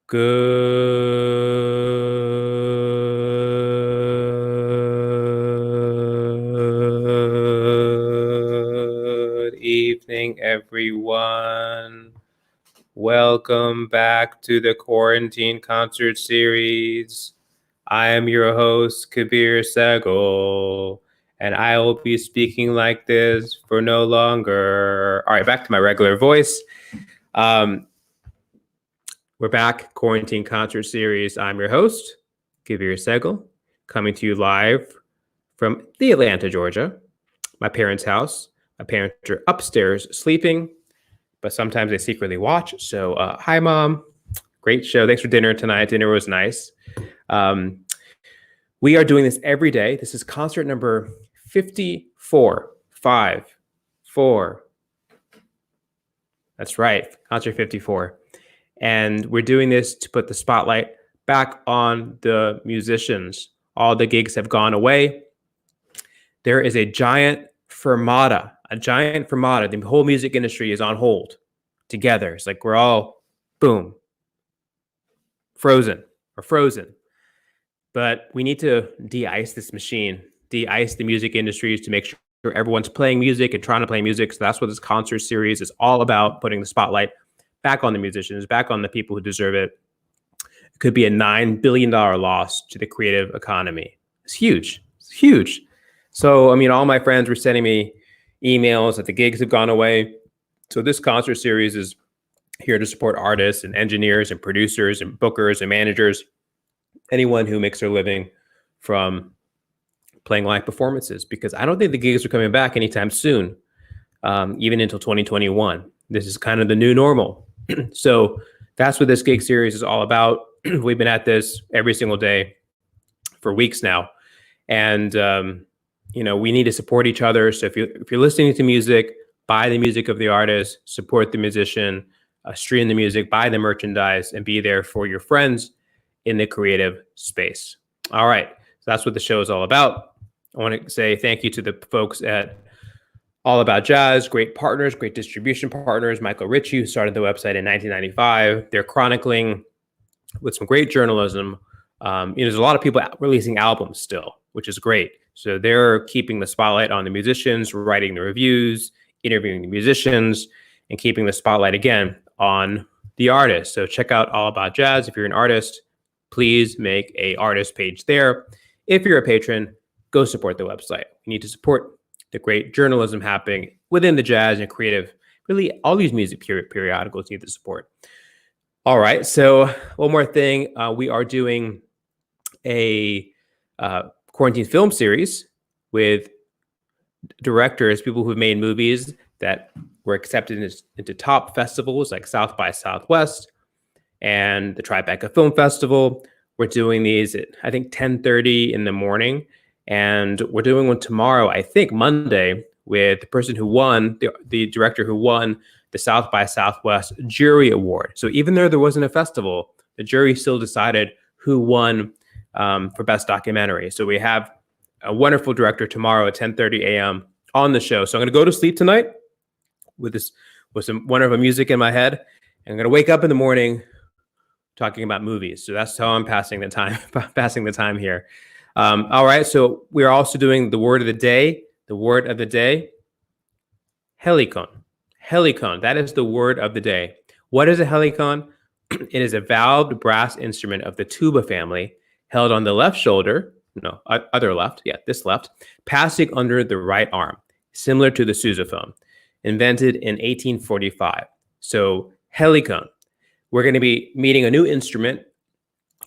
Good evening, everyone. Welcome back to the Quarantine Concert Series. I am your host, Kabir Segal, and I will be speaking like this for no longer. All right, back to my regular voice. We're back, Quarantine Concert Series. I'm your host, Kabir Segal, coming to you live from the Atlanta, Georgia, my parents' house. My parents are upstairs sleeping, but sometimes they secretly watch. So, hi, Mom. Great show. Thanks for dinner tonight. Dinner was nice. We are doing this every day. This is concert number 54. 5, 4. That's right, concert 54. And we're doing this to put the spotlight back on the musicians. All the gigs have gone away. There is a giant fermata. The whole music industry is on hold together. It's like we're all, boom, frozen. But we need to de-ice this machine, de-ice the music industries to make sure everyone's playing music and trying to play music. So that's what this concert series is all about, putting the spotlight back on the musicians, back on the people who deserve it. It could be a $9 billion loss to the creative economy. It's huge. So, all my friends were sending me emails that the gigs have gone away. So this concert series is here to support artists and engineers and producers and bookers and managers, anyone who makes their living from playing live performances, because I don't think the gigs are coming back anytime soon, even until 2021. This is kind of the new normal. So that's what this gig series is all about. We've been at this every single day for weeks now. And, we need to support each other. So if you're listening to music, buy the music of the artist, support the musician, stream the music, buy the merchandise, and be there for your friends in the creative space. All right. So that's what the show is all about. I want to say thank you to the folks at All About Jazz, great partners, great distribution partners. Michael Ritchie, who started the website in 1995. They're chronicling with some great journalism. There's a lot of people releasing albums still, which is great. So they're keeping the spotlight on the musicians, writing the reviews, interviewing the musicians, and keeping the spotlight again on the artist. So check out All About Jazz. If you're an artist, please make a artist page there. If you're a patron, go support the website. We need to support the great journalism happening within the jazz and creative. Really, all these music periodicals need the support. All right. So one more thing. We are doing a quarantine film series with directors, people who've made movies that were accepted into top festivals like South by Southwest and the Tribeca Film Festival. We're doing these at, I think, 10:30 in the morning. And we're doing one tomorrow, I think Monday, with the person who won, the director who won the South by Southwest Jury Award. So even though there wasn't a festival, the jury still decided who won for Best Documentary. So we have a wonderful director tomorrow at 10:30 a.m. on the show. So I'm going to go to sleep tonight with some wonderful music in my head. And I'm going to wake up in the morning talking about movies. So that's how I'm passing the time here. All right. So we're also doing the word of the day. The word of the day, helicon. Helicon. That is the word of the day. What is a helicon? It is a valved brass instrument of the tuba family, held on the left shoulder. No, other left. Yeah, this left, passing under the right arm, similar to the sousaphone, invented in 1845. So helicon. We're going to be meeting a new instrument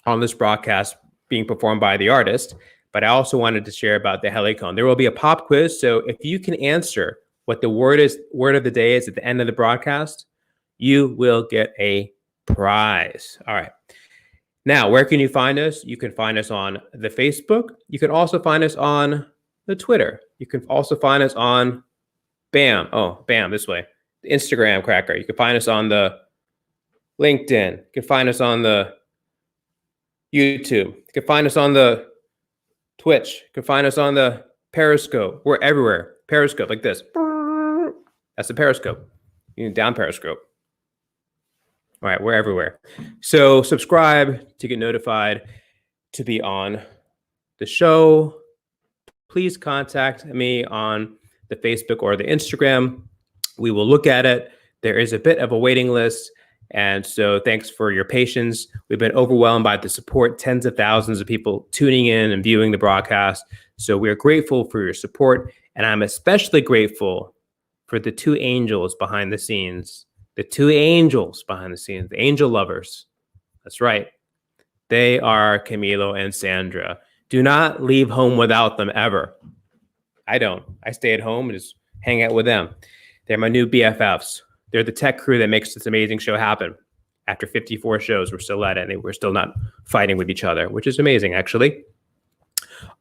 on this broadcast being performed by the artist, but I also wanted to share about the helicon. There will be a pop quiz. So if you can answer what the word of the day is at the end of the broadcast, you will get a prize. All right. Now, where can you find us? You can find us on the Facebook. You can also find us on the Twitter. You can also find us on this way, the Instagram cracker. You can find us on the LinkedIn. You can find us on the YouTube. You can find us on the Twitch. You can find us on the Periscope. We're everywhere. Periscope, like this. That's the Periscope. You can down Periscope. All right, we're everywhere. So subscribe to get notified to be on the show. Please contact me on the Facebook or the Instagram. We will look at it. There is a bit of a waiting list. And so thanks for your patience. We've been overwhelmed by the support, tens of thousands of people tuning in and viewing the broadcast. So we're grateful for your support. And I'm especially grateful for the two angels behind the scenes. The two angels behind the scenes, the angel lovers. That's right. They are Camilo and Sandra. Do not leave home without them ever. I don't. I stay at home and just hang out with them. They're my new BFFs. They're the tech crew that makes this amazing show happen. After 54 shows, we're still at it, and we're still not fighting with each other, which is amazing, actually.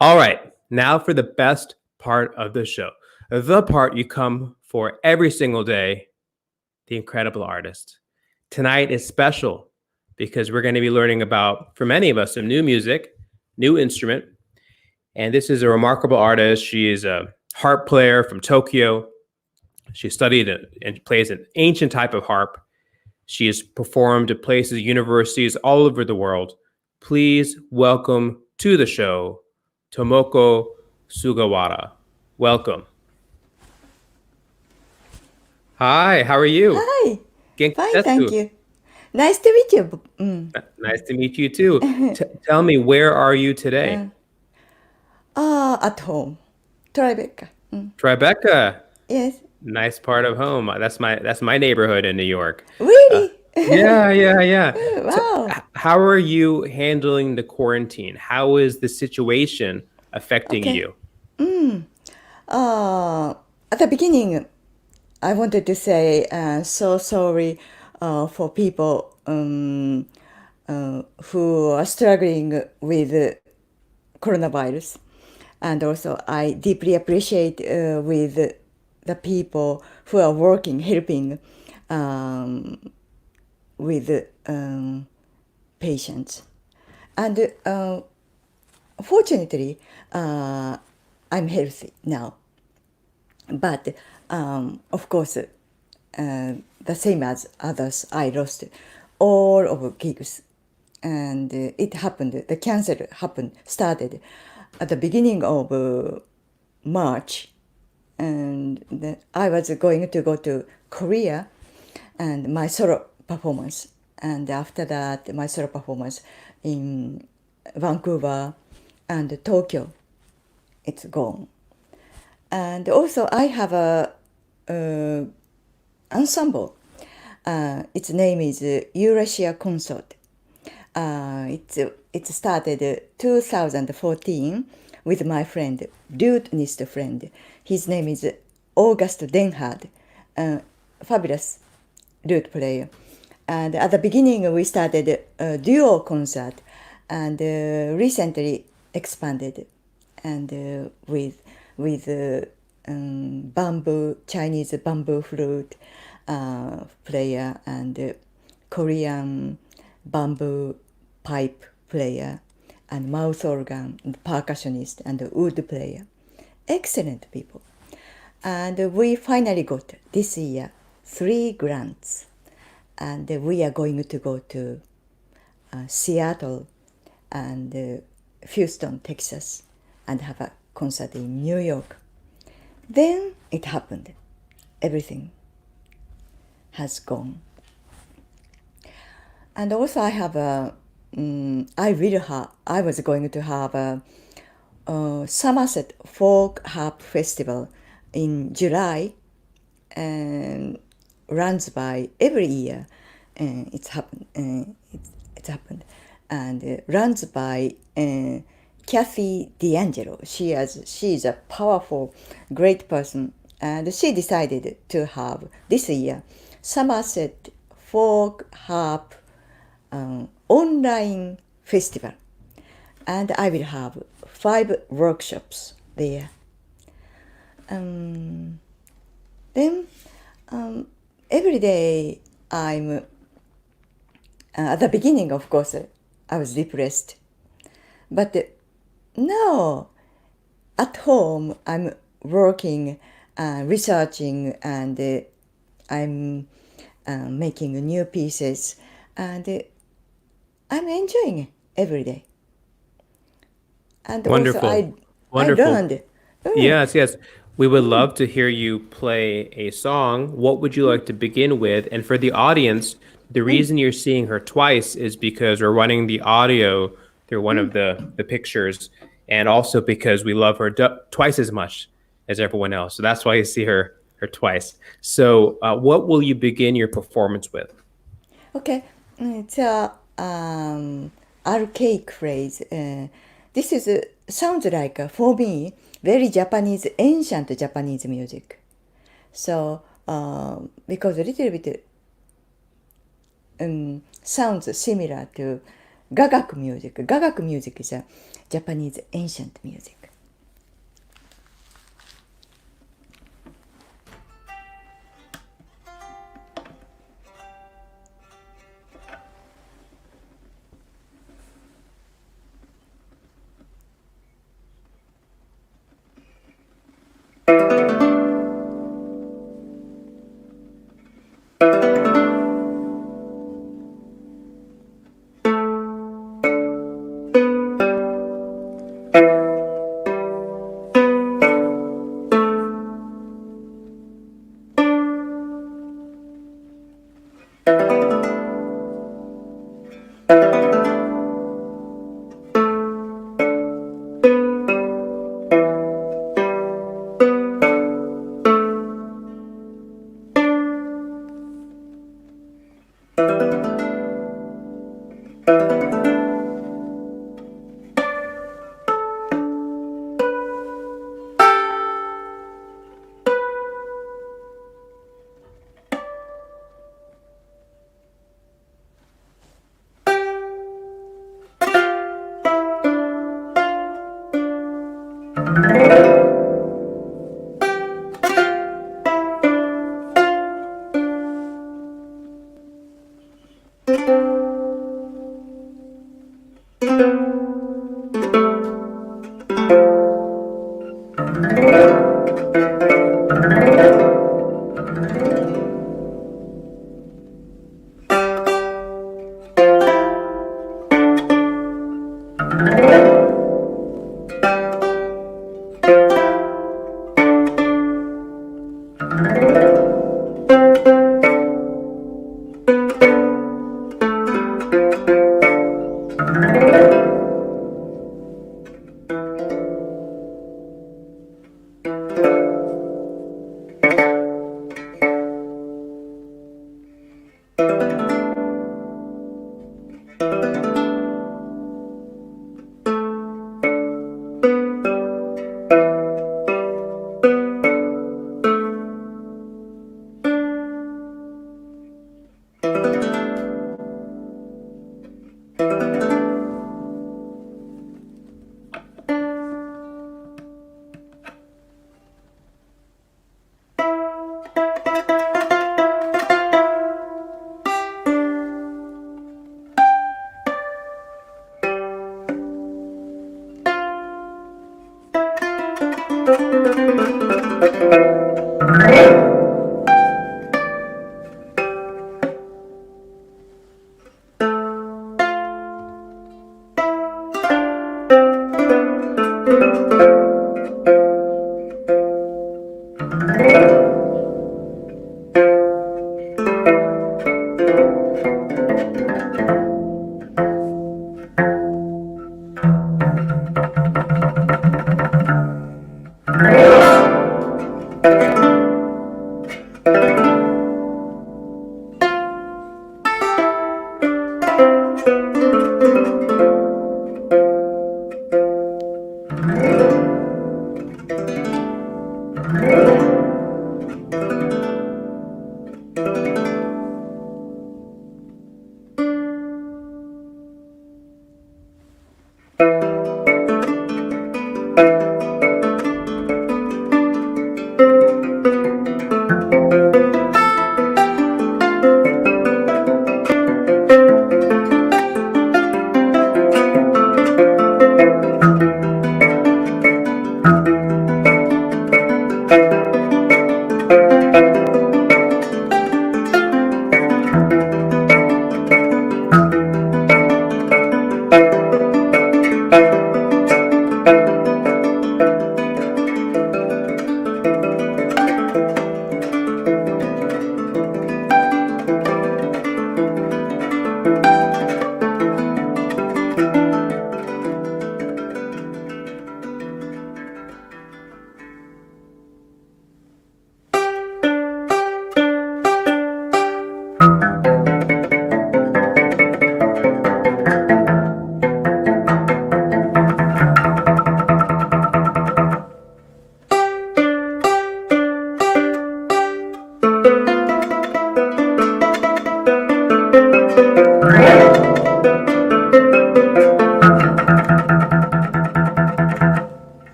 All right, now for the best part of the show. The part you come for every single day, the incredible artist. Tonight is special because we're going to be learning about, for many of us, some new music, new instrument. And this is a remarkable artist. She is a harp player from Tokyo. She studied and plays an ancient type of harp. She has performed at places, universities all over the world. Please welcome to the show, Tomoko Sugawara. Welcome. Hi, how are you? Hi, Genki fine, thank desu. you. Nice to meet you. Nice to meet you too. Tell me, where are you today? At home. Tribeca. Tribeca. Yes. Nice part of home. That's my neighborhood in New York. Uh, Really? yeah. Wow. How are you handling the quarantine? How is the situation affecting Okay. you? Uh, at the beginning, I wanted to say so sorry for people who are struggling with coronavirus. And also, I deeply appreciate with the people who are working, helping with patients. And fortunately, I'm healthy now. But of course, the same as others, I lost all of gigs. And it happened, the cancer started at the beginning of March. And I was going to go to Korea and my solo performance. And after that, my solo performance in Vancouver and Tokyo, it's gone. And also, I have a ensemble. Its name is Eurasia Consort. It started 2014 with my friend, lutenist friend. His name is August Denhard, fabulous lute player. And at the beginning, we started a duo concert, and recently expanded, and with Chinese bamboo flute player and Korean bamboo pipe player and mouth organ and percussionist and wood player. Excellent people. And we finally got this year 3 grants. And we are going to go to Seattle and Houston, Texas, and have a concert in New York. Then it happened. Everything has gone. And also I have I was going to have a Somerset Folk Harp Festival in July, and runs by every year. It's happened. It's happened, and runs by Kathy D'Angelo. She is a powerful, great person, and she decided to have this year Somerset Folk Harp online festival, and I will have 5 workshops there. Then every day I'm at the beginning, of course, I was depressed, but now at home I'm working, researching, and I'm making new pieces, and I'm enjoying it every day. And also, Wonderful. I Wonderful. learned. Mm, Yes, yes. We would love to hear you play a song. What would you like to begin with? And for the audience, the reason you're seeing her twice is because we're running the audio through one of the pictures, and also because we love her twice as much as everyone else. So that's why you see her twice. So, what will you begin your performance with? okay, it's a archaic phrase. This is sounds like for me very Japanese, ancient Japanese music. So because a little bit sounds similar to gagaku music. Gagaku music is a Japanese ancient music.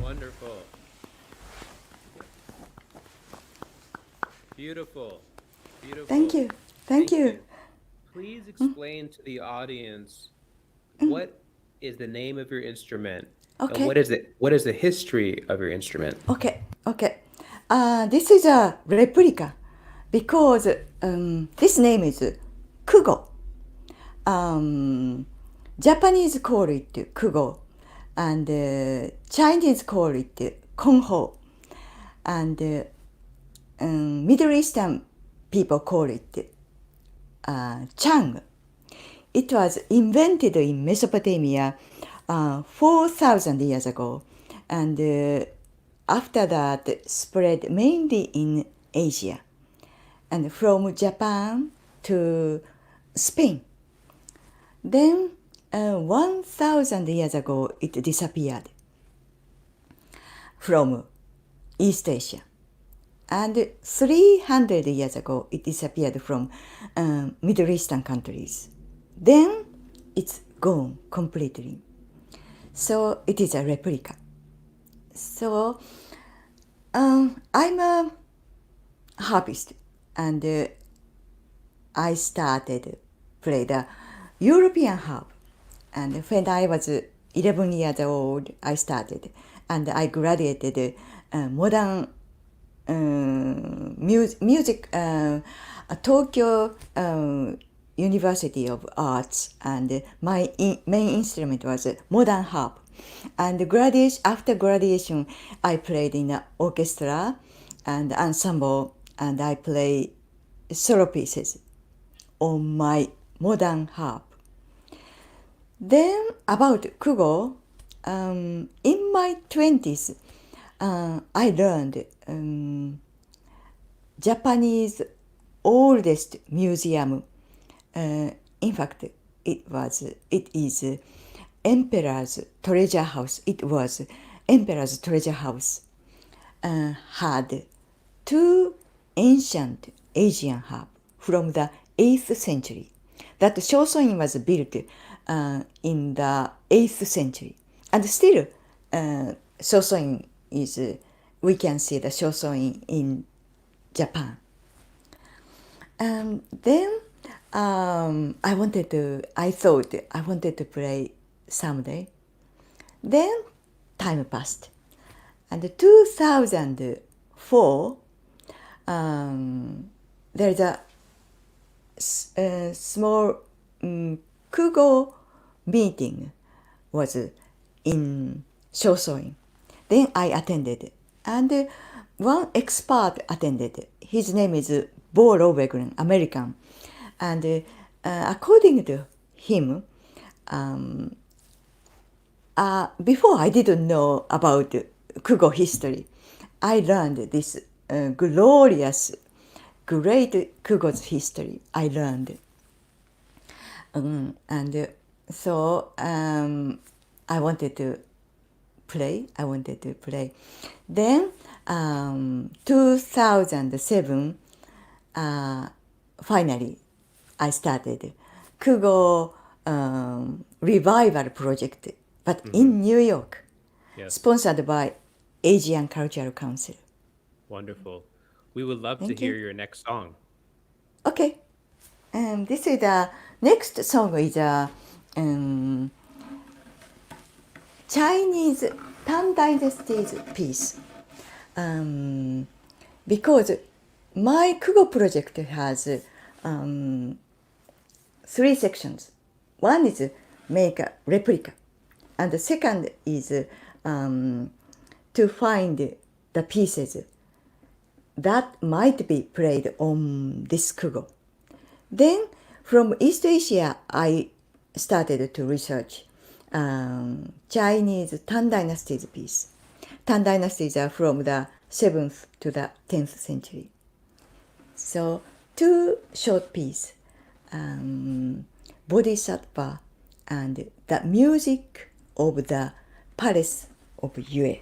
Wonderful. Beautiful. Beautiful. Thank you. Thank you. Please explain to the audience what is the name of your instrument and Okay. what is the history of your instrument? Okay. Okay. This is a replica because this name is Kugo. Japanese call it Kugo, and Chinese call it Kongho, and Middle Eastern people call it Chang. It was invented in Mesopotamia 4,000 years ago, and after that spread mainly in Asia, and from Japan to Spain. Then 1,000 years ago it disappeared from East Asia. And 300 years ago, it disappeared from Middle Eastern countries. Then it's gone completely. So it is a replica. So I'm a harpist, and I started play the European harp. And when I was 11 years old, I started, and I graduated modern music, Tokyo University of Arts, and my main instrument was modern harp. And after graduation, I played in an orchestra and ensemble, and I play solo pieces on my modern harp. Then about Kugo, in my 20s, I learned Japanese oldest museum. In fact, it is Emperor's Treasure House. It was Emperor's Treasure House. Had two ancient Asian harp from the 8th century. That Shosoin was built in the 8th century. And still, Shosoin is, we can see the Shosoin in Japan. And then I thought I wanted to play someday. Then time passed. And 2004, there's a small Kugo meeting was in Shosoin. Then I attended, and one expert attended. His name is Bo Lobegren, American, and according to him, before I didn't know about Kugo history, I learned this glorious, great Kugo's history. I learned, and so I wanted to play. Then 2007, finally, I started Kugo revival project, but in New York, sponsored by Asian Cultural Council. Wonderful. We would love to hear your next song. Okay. This is the next song is Chinese Tang Dynasty's piece. Because my Kugo project has 3 sections. One is make a replica, and the second is to find the pieces that might be played on this Kugo. Then from East Asia, I started to research Chinese Tang Dynasty's piece. Tang Dynasties are from the 7th to the 10th century. So 2 short pieces, Bodhisattva and the music of the palace of Yue.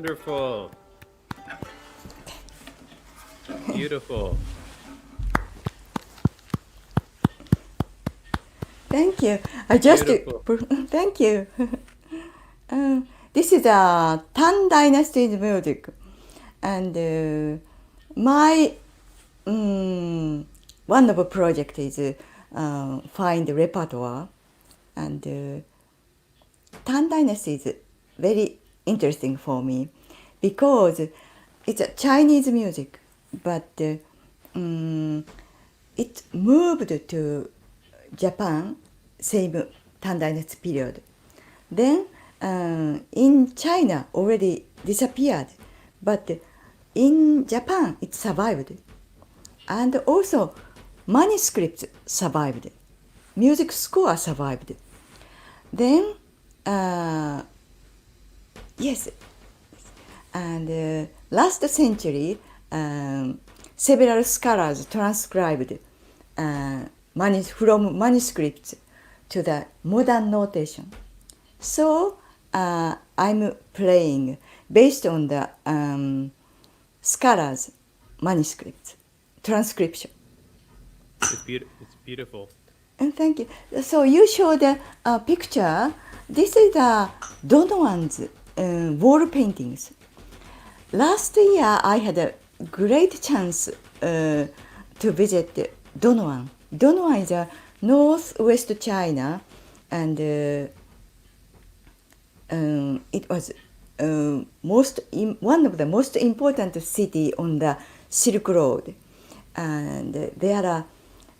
Wonderful. Beautiful. Thank you. I just Beautiful. thank you. This is a Tang Dynasty music, and my one of the project is find repertoire, and Tang Dynasty is very interesting for me because it's a Chinese music, but it moved to Japan same Tang Dynasty period. Then in China already disappeared, but in Japan it survived, and also manuscripts survived, music score survived. Then yes, and last century several scholars transcribed from manuscripts to the modern notation. So I'm playing based on the scholars' manuscripts, transcription. It's beautiful. And thank you. So you showed a picture. This is Donovan's wall paintings. Last year I had a great chance to visit Donovan. Donovan is a northwest China, and it was one of the most important city on the Silk Road, and there are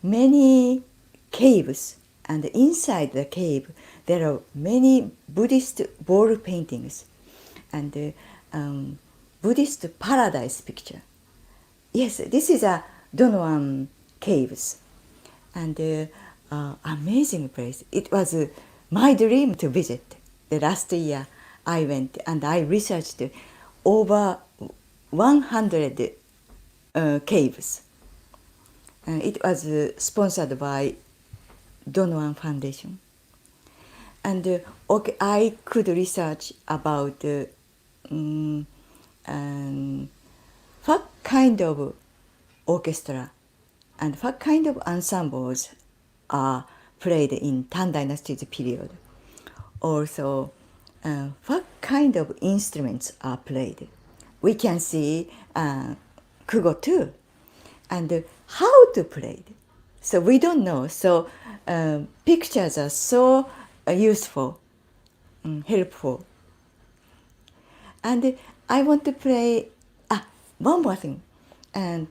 many caves, and inside the cave there are many Buddhist wall paintings and Buddhist paradise picture. Yes, this is a Donovan caves, and amazing place. It was my dream to visit. The last year I went and I researched over 100 caves. It was sponsored by Donovan Foundation. And I could research about what kind of orchestra and what kind of ensembles are played in Tang Dynasty's period. Also, what kind of instruments are played. We can see kugo too, and how to play it. So we don't know. So pictures are so useful, helpful. And I want to play one more thing. And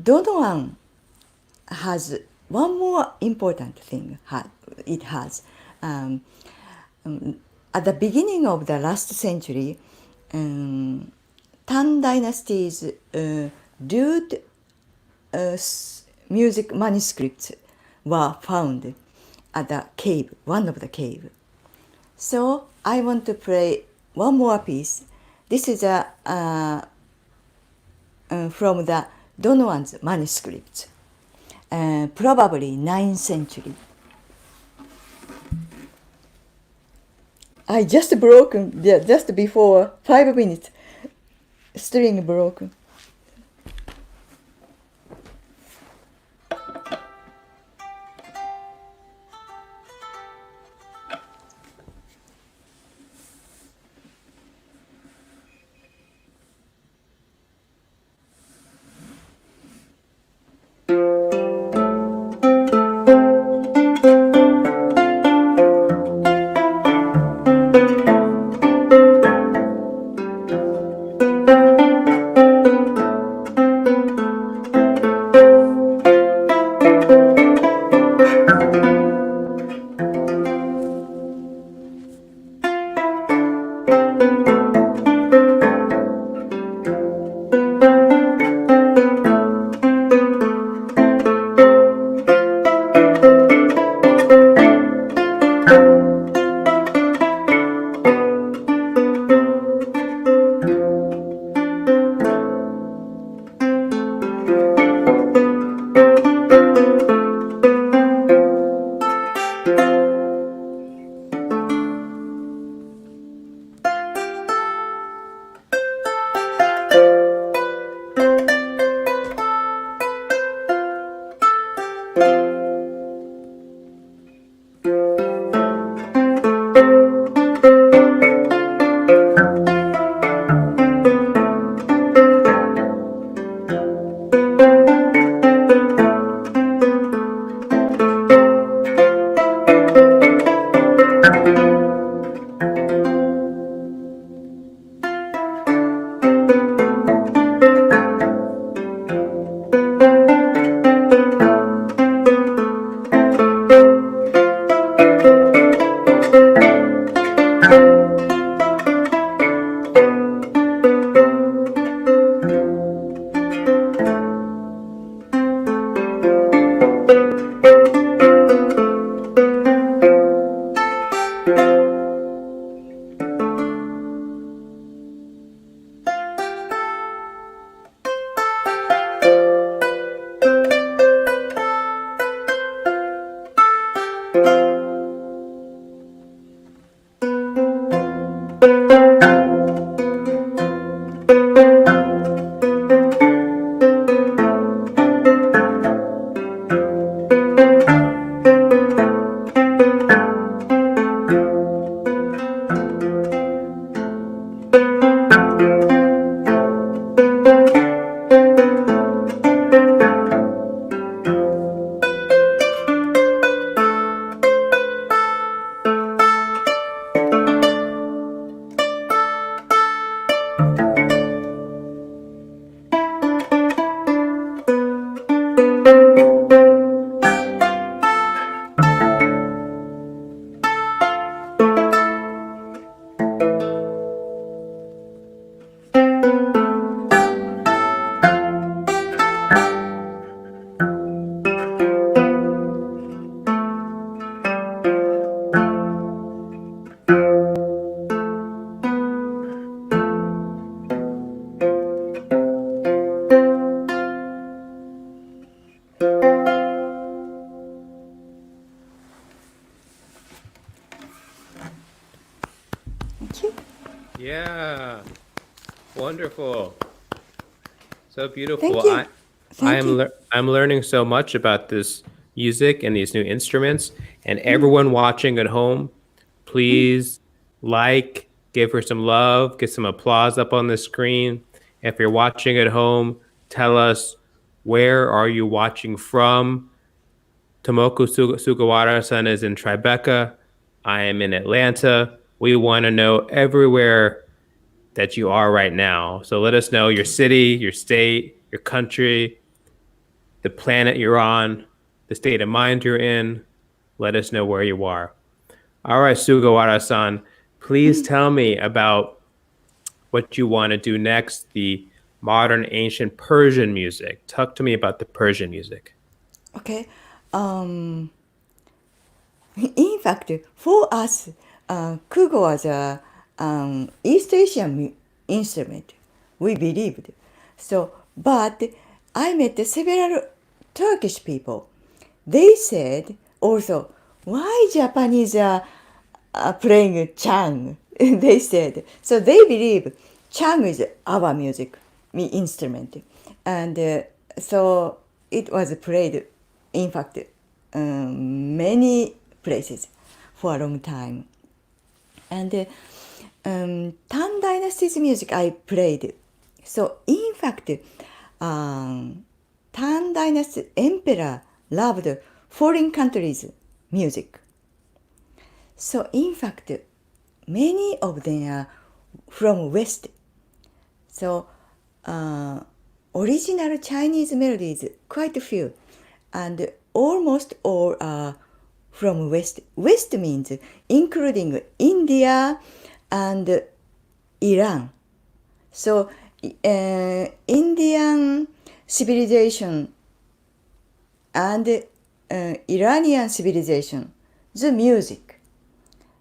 Donovan has one more important thing. It has at the beginning of the last century, Tang Dynasty's lute music manuscripts were found at the cave, one of the cave. So I want to play one more piece. This is from the Donovan's manuscripts, probably 9th century. I just broken, just before 5 minutes, string broken. Yeah. Wonderful. So beautiful. Thank you. Thank you. I'm learning so much about this music and these new instruments. And everyone watching at home, please like, give her some love, get some applause up on the screen. If you're watching at home, tell us, where are you watching from? Tomoko Sugawara-san is in Tribeca. I am in Atlanta. We want to know everywhere that you are right now. So let us know your city, your state, your country, the planet you're on, the state of mind you're in. Let us know where you are. All right, Sugawara-san, please tell me about what you want to do next, the modern ancient Persian music. Talk to me about the Persian music. Okay. In fact, for us, kugo was a East Asian instrument. We believed. So, but I met several Turkish people. They said also, why Japanese are playing Chang? They said. So they believe Chang is our music, instrument. And so it was played, in fact, many places for a long time. And Tang Dynasty's music I played. So in fact, Tang Dynasty emperor loved foreign countries' music. So in fact, many of them are from West. So original Chinese melodies, quite a few, and almost all are from West. West means including India and Iran. So Indian civilization and Iranian civilization, the music.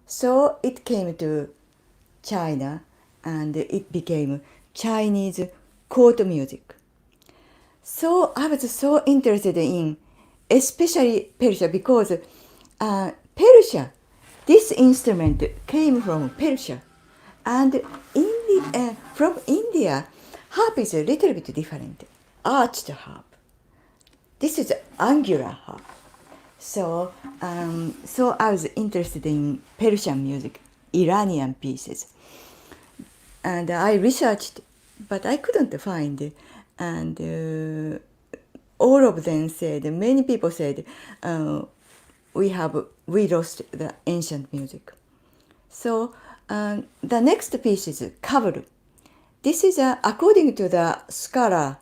So it came to China and it became Chinese court music. So I was so interested in especially Persia because Persia, this instrument came from Persia. And from India, harp is a little bit different. Arched harp. This is angular harp. So I was interested in Persian music, Iranian pieces. And I researched, but I couldn't find. And all of them said, many people said, we lost the ancient music. So the next piece is Kavru. This is according to the scholar.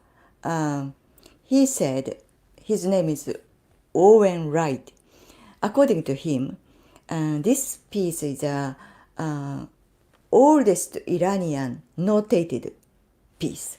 He said his name is Owen Wright. According to him, this piece is the oldest Iranian notated piece.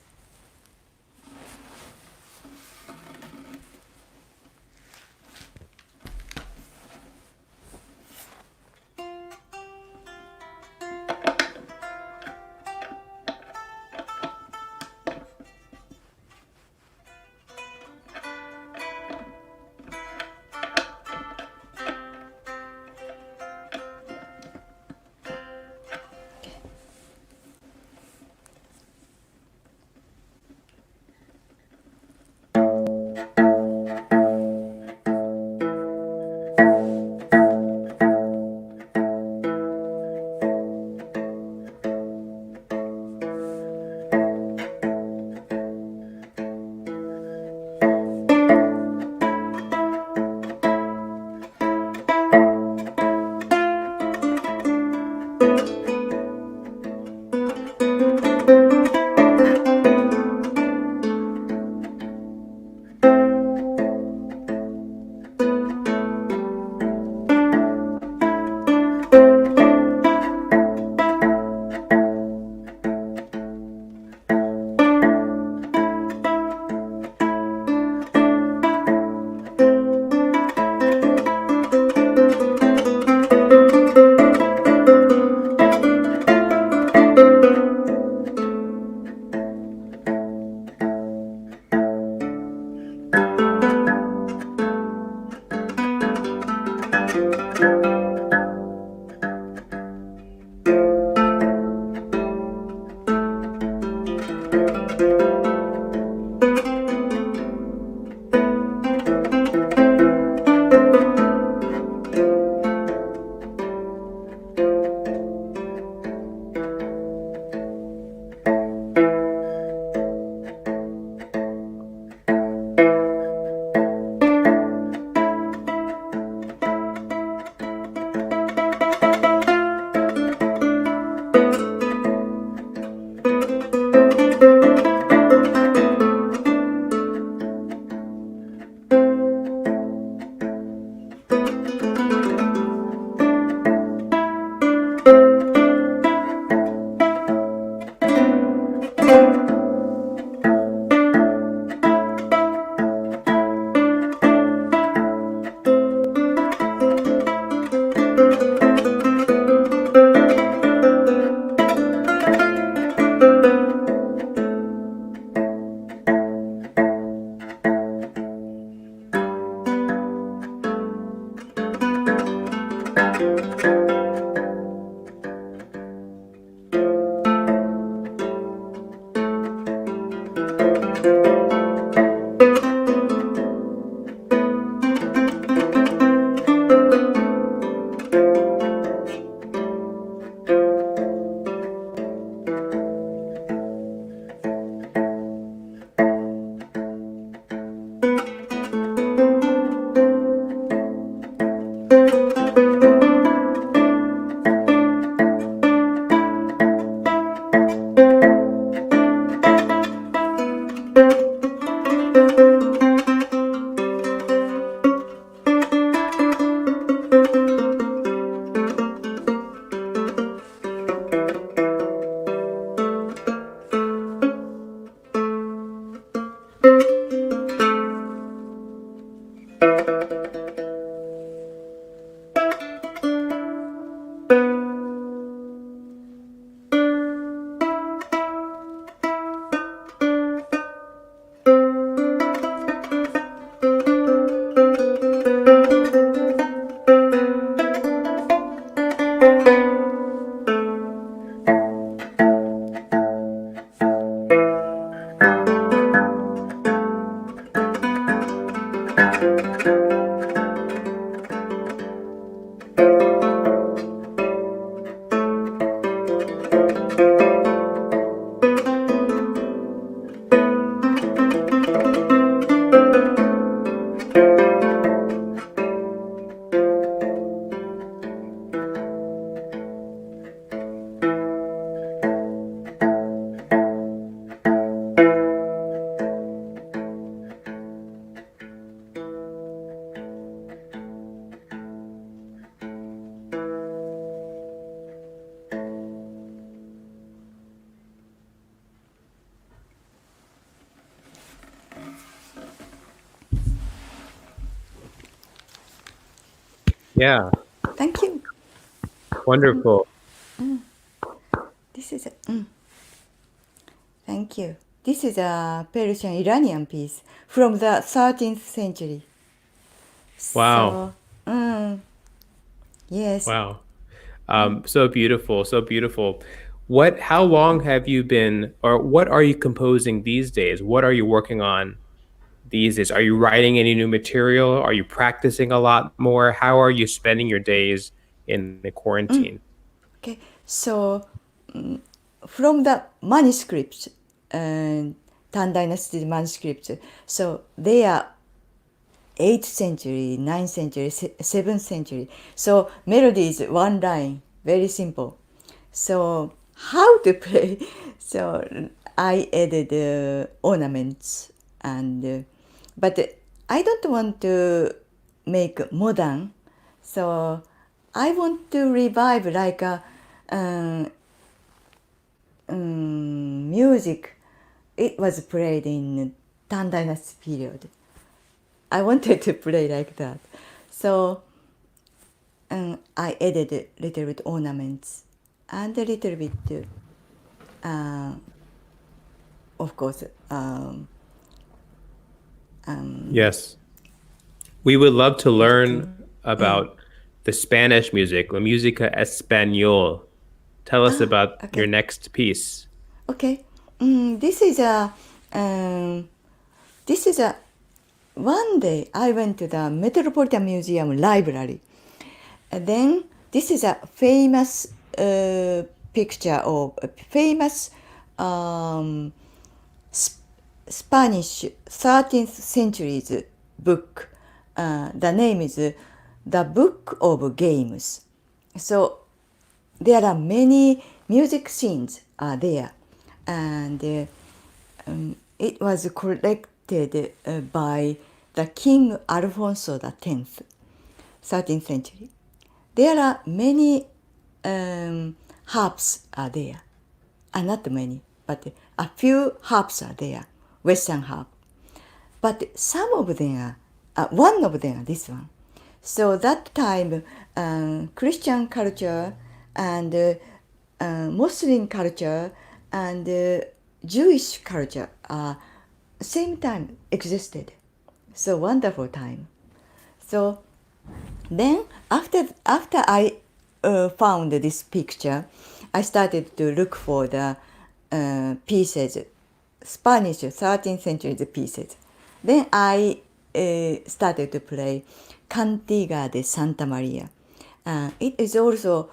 Yeah, Thank you. wonderful. This is thank you. This is a Persian Iranian piece from the 13th century. Wow. So, yes. Wow. So beautiful, so beautiful. How long have you been, or what are you composing these days? What are you working on these days? Are you writing any new material? Are you practicing a lot more? How are you spending your days in the quarantine? Okay. So, from the manuscripts, Tang Dynasty manuscripts, so they are 8th century, 9th century, 7th century. So melody is one line, very simple. So how to play? So I added ornaments but I don't want to make modern. So I want to revive like a music. It was played in Tang Dynasty period. I wanted to play like that. So I added a little bit ornaments and a little bit, of course, Yes. We would love to learn about the Spanish music, La Música Español. Tell us about your okay. next piece. Okay. Um, this is a one day I went to the Metropolitan Museum library. And then this is a famous picture of a famous um, Spanish 13th century's book. The name is The Book of Games. So there are many music scenes are there, and it was collected by the King Alfonso X, 13th century. There are many harps are there, not many, but a few harps are there, Western harp. But some of them one of them are this one. So that time, Christian culture and Muslim culture and Jewish culture same time existed. So wonderful time. So then after I found this picture, I started to look for the pieces, Spanish 13th century pieces. Then I started to play Cantiga de Santa Maria. It is also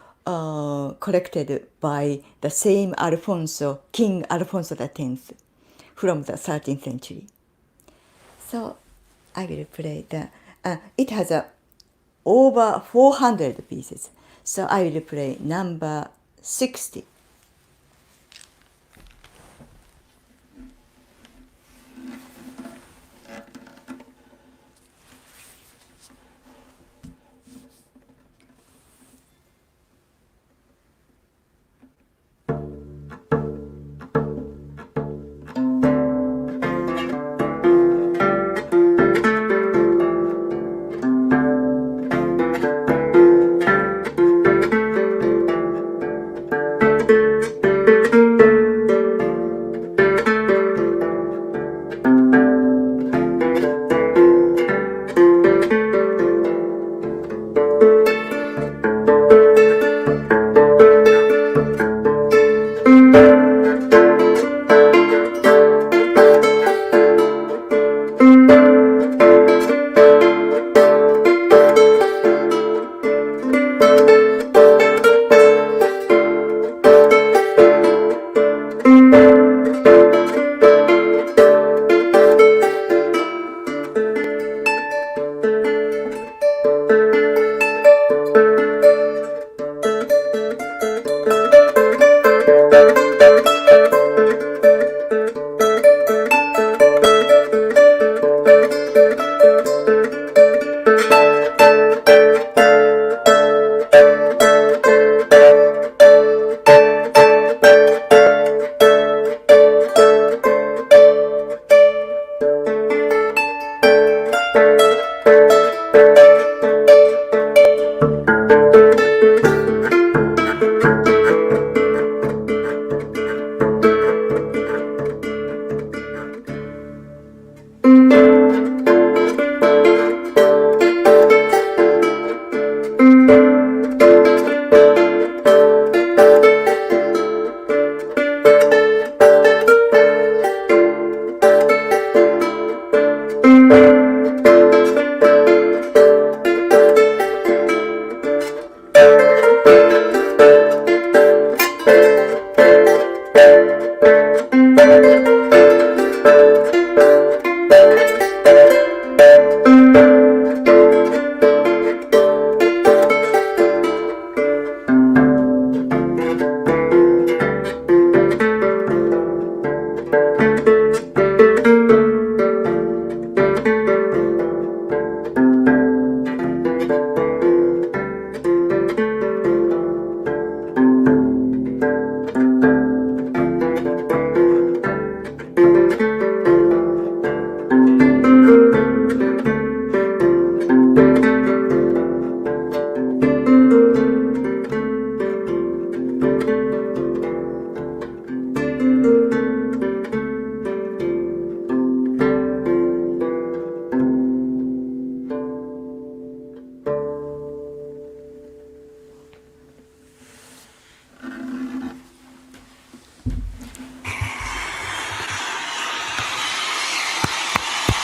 collected by the same Alfonso, King Alfonso X, from the 13th century. So I will play the. It has over 400 pieces. So I will play number 60.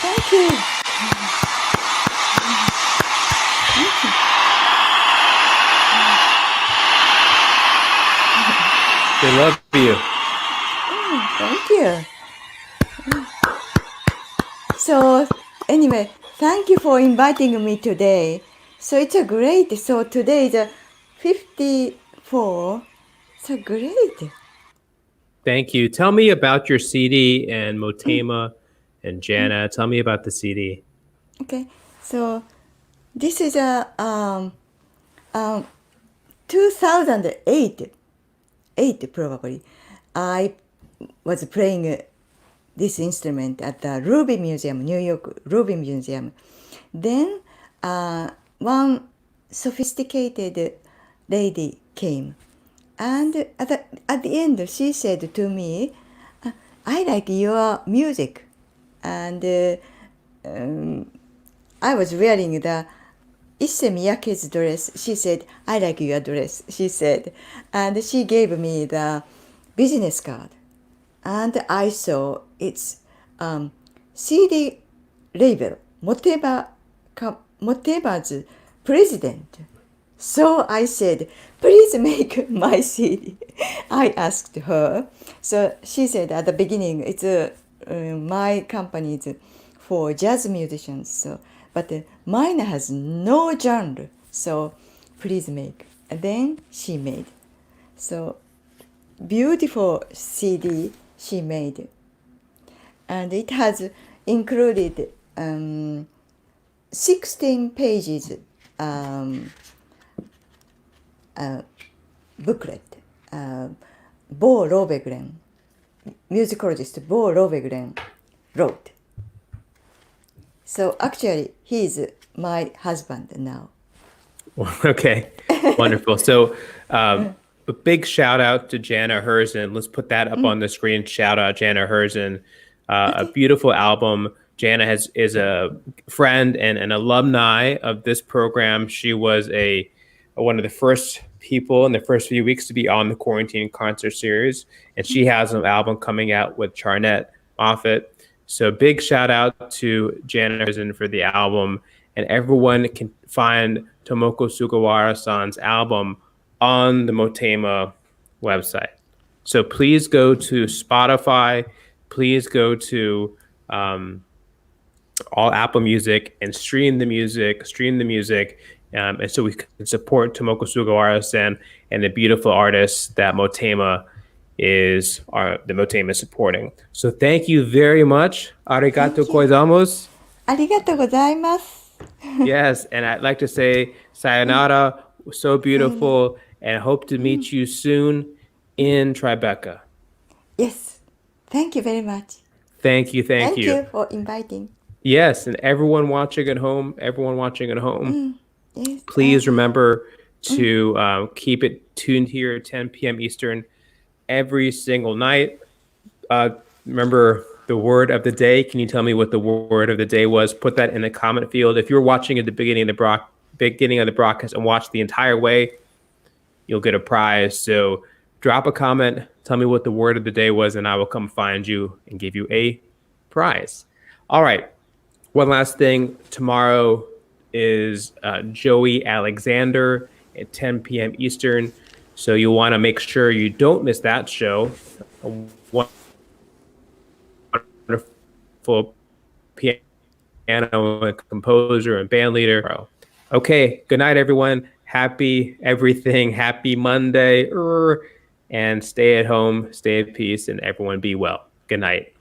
Thank you. They love you. Thank you. So anyway, thank you for inviting me today. So it's a great. So today is a 54. So great. Thank you. Tell me about your CD and Motema and Jana. Tell me about the CD. Okay. So this is a 2008, probably. I was playing this instrument at the Ruby Museum, New York Ruby Museum. Then one sophisticated lady came, and at the end she said to me, "I like your music," and I was wearing the Issey Miyake's dress. She said, "I like your dress," she said. And she gave me the business card. And I saw its CD label, Motema's president. So I said, "Please make my CD." I asked her. So she said at the beginning, it's my company is for jazz musicians. So, but mine has no genre. So please make. And then she made. So beautiful CD she made. And it has included 16 pages booklet. Bo Rovegren, musicologist Bo Rovegren wrote. So actually, he's my husband now. Okay, wonderful. So a big shout out to Jana Herzen. Let's put that up on the screen. Shout out Jana Herzen. A beautiful album. Jana is a friend and an alumni of this program. She was one of the first people in the first few weeks to be on the Quarantine Concert Series, and she has an album coming out with Charnette Moffett. So big shout out to Jana Herzen for the album, and everyone can find Tomoko Sugawara-san's album on the Motema website. So please go to Spotify, please go to all Apple Music and stream the music, and so we can support Tomoko Sugawara-san and the beautiful artists that Motema is supporting. So thank you very much. Arigato gozaimasu. ありがとうございます。 Yes, and I'd like to say sayonara, so beautiful, and hope to meet you soon in Tribeca. Yes. Thank you very much. Thank you. Thank you for inviting. Yes, and everyone watching at home, Yes. please remember to keep it tuned here at 10 p.m. Eastern every single night. Remember the word of the day. Can you tell me what the word of the day was? Put that in the comment field. If you're watching at the beginning of the broadcast and watch the entire way, you'll get a prize. So drop a comment, tell me what the word of the day was, and I will come find you and give you a prize. All right. One last thing. Tomorrow is Joey Alexander at 10 p.m. Eastern. So you'll want to make sure you don't miss that show. A wonderful piano composer and band leader. Okay, good night, everyone. Happy everything. Happy Monday. And stay at home, stay at peace, and everyone be well. Good night.